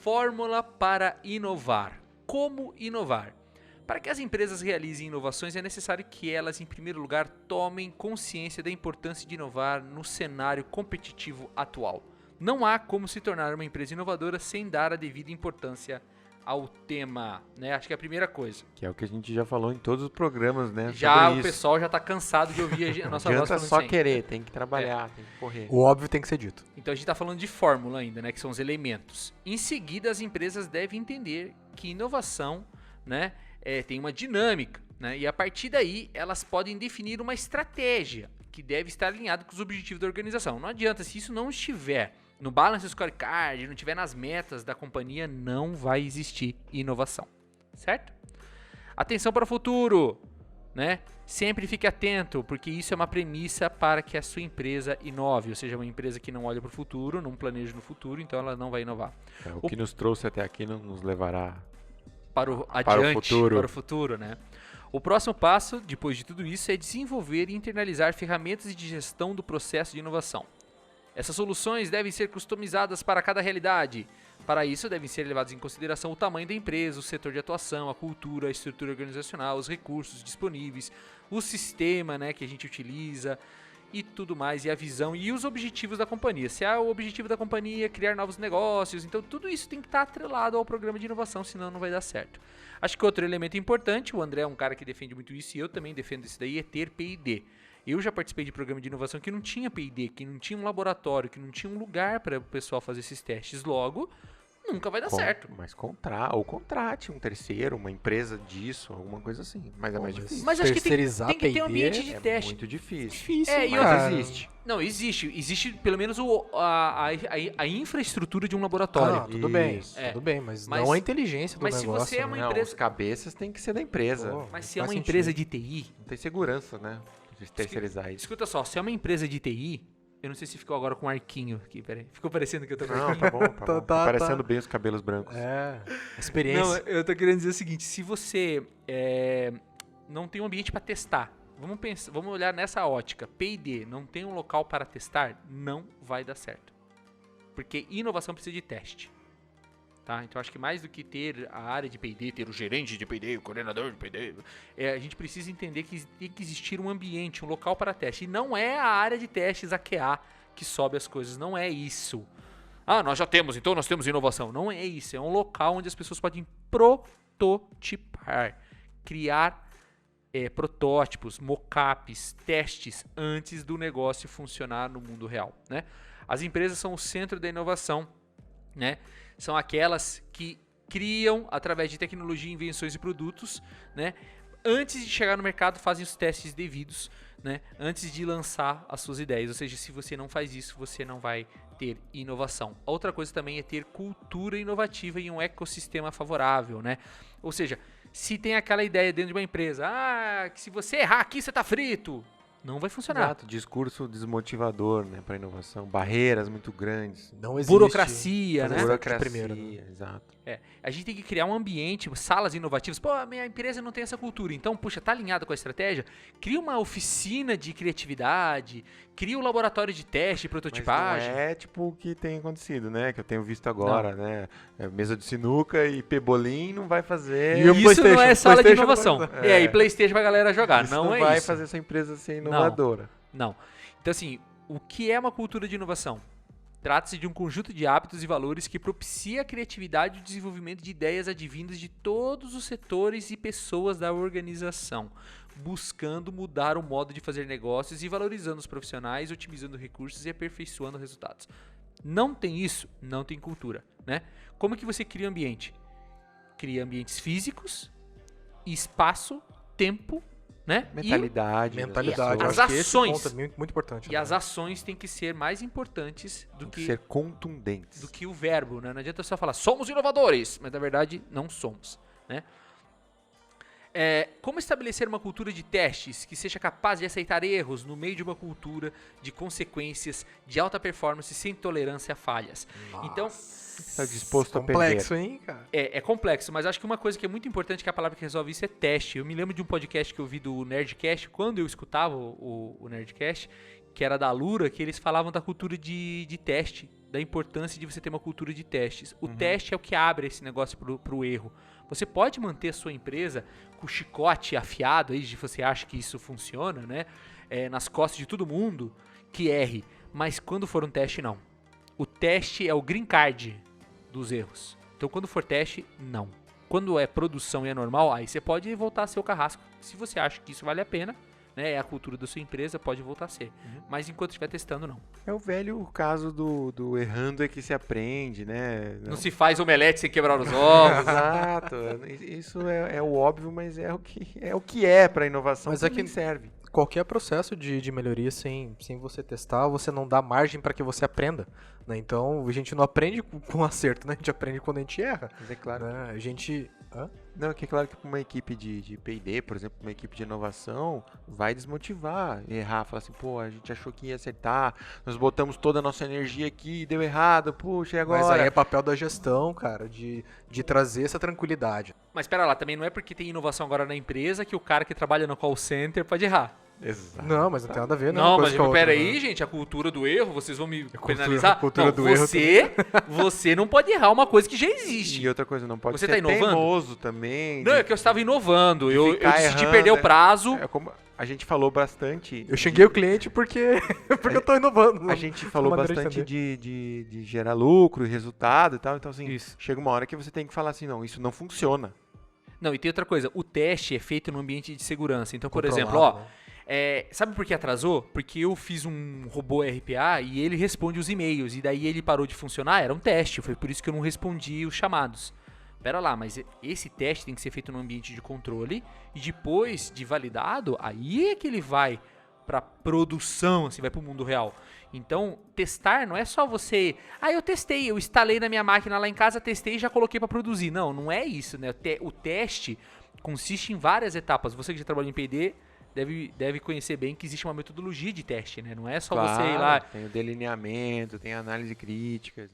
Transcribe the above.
fórmula para inovar. Como inovar? Para que as empresas realizem inovações, é necessário que elas, em primeiro lugar, tomem consciência da importância de inovar no cenário competitivo atual. Não há como se tornar uma empresa inovadora sem dar a devida importância ao tema, né? Acho que é a primeira coisa. Que é o que a gente já falou em todos os programas, né? Já sobre o isso. pessoal já está cansado de ouvir a nossa Não voz adianta falando só isso aí. querer, tem que trabalhar, tem que correr. O óbvio tem que ser dito. Então a gente está falando de fórmula ainda, né? Que são os elementos. Em seguida, as empresas devem entender que inovação, né, tem uma dinâmica, né? E a partir daí, elas podem definir uma estratégia que deve estar alinhada com os objetivos da organização. Não adianta, se isso não estiver no Balance Scorecard, não estiver nas metas da companhia, não vai existir inovação, certo? Atenção para o futuro, né? Sempre fique atento, porque isso é uma premissa para que a sua empresa inove, ou seja, uma empresa que não olha para o futuro, não planeja no futuro, então ela não vai inovar. O que nos trouxe até aqui não nos levará Para o futuro, né? O próximo passo, depois de tudo isso, é desenvolver e internalizar ferramentas de gestão do processo de inovação. Essas soluções devem ser customizadas para cada realidade. Para isso, devem ser levados em consideração o tamanho da empresa, o setor de atuação, a cultura, a estrutura organizacional, os recursos disponíveis, o sistema, né, que a gente utiliza e tudo mais, e a visão e os objetivos da companhia. Se o objetivo da companhia é criar novos negócios, então tudo isso tem que estar atrelado ao programa de inovação, senão não vai dar certo. Acho que outro elemento importante, o André é um cara que defende muito isso e eu também defendo isso daí, é ter P&D. Eu já participei de programa de inovação que não tinha P&D, que não tinha um laboratório, que não tinha um lugar para o pessoal fazer esses testes. Logo, nunca vai dar certo. Mas contrate um terceiro, uma empresa disso, alguma coisa assim. Mas é mais difícil. Mas acho que tem que ter um P&D ambiente de teste. É muito difícil. Difícil, e mas existe. Não, existe. Existe pelo menos a infraestrutura de um laboratório. Ah, tudo bem, Isso. tudo bem, mas Mas- não a inteligência do mas se negócio. você é uma né? Não, empresa- os cabeças tem que ser da empresa. Pô. Mas se é Faz uma sentido. empresa de TI... Não tem segurança, né? De terceirizar isso. Escuta só, se é uma empresa de TI... Eu não sei se ficou agora com um arquinho aqui, peraí. Ficou parecendo que eu tô com Não, arquinho? tá bom, tá bom. Tá, Parecendo bem os cabelos brancos. É, experiência. Não, eu tô querendo dizer o seguinte, se você não tem um ambiente para testar, vamos olhar nessa ótica, P&D, não tem um local para testar, não vai dar certo. Porque inovação precisa de teste. Tá? Então acho que mais do que ter a área de P&D, ter o gerente de P&D, o coordenador de P&D, a gente precisa entender que tem que existir um ambiente, um local para teste. E não é a área de testes, a QA, que sobe as coisas, não é isso. Ah, nós já temos, então nós temos inovação. Não é isso, é um local onde as pessoas podem prototipar, criar protótipos, mockups, testes antes do negócio funcionar no mundo real, né? As empresas são o centro da inovação, né? São aquelas que criam, através de tecnologia, invenções e produtos, né? Antes de chegar no mercado, fazem os testes devidos, né? Antes de lançar as suas ideias. Ou seja, se você não faz isso, você não vai ter inovação. Outra coisa também é ter cultura inovativa e um ecossistema favorável, né? Ou seja, se tem aquela ideia dentro de uma empresa, que se você errar aqui, você tá frito. Não vai funcionar. Exato, discurso desmotivador, né, para inovação, barreiras muito grandes. Não existe. Burocracia, né? Fazer Burocracia, primeiro, né? exato. A gente tem que criar um ambiente, salas inovativas. Pô, a minha empresa não tem essa cultura. Então, puxa, tá alinhado com a estratégia? Cria uma oficina de criatividade, cria um laboratório de teste, prototipagem. Mas não é tipo o que tem acontecido, né? Que eu tenho visto agora, né? Mesa de sinuca e pebolim não vai fazer. E o Isso não é sala de PlayStation inovação. não vai- E PlayStation pra galera jogar. Isso não é vai isso. fazer essa empresa ser inovadora. Não. Então, assim, o que é uma cultura de inovação? Trata-se de um conjunto de hábitos e valores que propicia a criatividade e o desenvolvimento de ideias advindas de todos os setores e pessoas da organização, buscando mudar o modo de fazer negócios e valorizando os profissionais, otimizando recursos e aperfeiçoando resultados. Não tem isso, não tem cultura, né? Como que você cria ambiente? Cria ambientes físicos, espaço, tempo, né? Mentalidade. Mentalidade. As eu acho que ações. esse ponto é muito importante. E as ações têm que ser mais importantes do Tem que que ser contundentes. do que o verbo, né? Não adianta só falar, somos inovadores, mas na verdade não somos, né? Como estabelecer uma cultura de testes que seja capaz de aceitar erros no meio de uma cultura de consequências de alta performance sem tolerância a falhas? Então, Está disposto a Complexo, perder. hein, cara? é complexo, mas acho que uma coisa que é muito importante, que a palavra que resolve isso é teste. Eu me lembro de um podcast que eu vi do Nerdcast, quando eu escutava o Nerdcast, que era da Lura, que eles falavam da cultura de teste da importância de você ter uma cultura de testes. O teste é o que abre esse negócio pro erro. Você pode manter a sua empresa com o chicote afiado, aí, de você acha que isso funciona, né? Nas costas de todo mundo que erre. Mas quando for um teste, não. O teste é o green card dos erros. Então, quando for teste, não. Quando é produção e é normal, aí você pode voltar a ser o carrasco. Se você acha que isso vale a pena, né, é a cultura da sua empresa, pode voltar a ser. Mas enquanto estiver testando, não. É o velho caso do errando é que se aprende, né? Não se faz omelete sem quebrar os ovos. Exato. Isso é o óbvio, mas é o que é para inovação. Mas que serve. Qualquer processo de melhoria sem você testar, você não dá margem para que você aprenda, né? Então, a gente não aprende com acerto, né? A gente aprende quando a gente erra. Mas é claro. Né? A gente... Não, é que é claro que para uma equipe de P&D, por exemplo, uma equipe de inovação, vai desmotivar, errar, falar assim, pô, a gente achou que ia acertar, nós botamos toda a nossa energia aqui e deu errado, puxa, e agora? Mas aí é papel da gestão, cara, de trazer essa tranquilidade. Mas espera lá, também não é porque tem inovação agora na empresa que o cara que trabalha no call center pode errar. Exato. Não, mas não tem nada a ver, né? Não, mas pera aí, gente, a cultura do erro, vocês vão me penalizar? A cultura não, do erro você não pode errar uma coisa que já existe. E outra coisa, não pode Você ser tá inovando? teimoso também. Não, é que eu estava inovando, eu ficar decidi errando, perder o prazo. É como a gente falou bastante. Eu xinguei o cliente porque eu tô inovando. A gente falou bastante de gerar lucro e resultado e tal. Então, assim, chega uma hora que você tem que falar assim, não, isso não funciona. Não, e tem outra coisa, o teste é feito no ambiente de segurança. Então, por exemplo, Controlado, sabe por que atrasou? Porque eu fiz um robô RPA e ele responde os e-mails. E daí ele parou de funcionar, era um teste. Foi por isso que eu não respondi os chamados. Pera lá, mas esse teste tem que ser feito no ambiente de controle. E depois de validado, aí é que ele vai pra produção, assim, vai pro mundo real. Então, testar não é só você... eu testei, eu instalei na minha máquina lá em casa, testei e já coloquei pra produzir. Não, não é isso, né? O teste consiste em várias etapas. Você que já trabalha em P&D... Deve conhecer bem que existe uma metodologia de teste, né? Não é só você ir lá... Tem o delineamento, tem a análise crítica.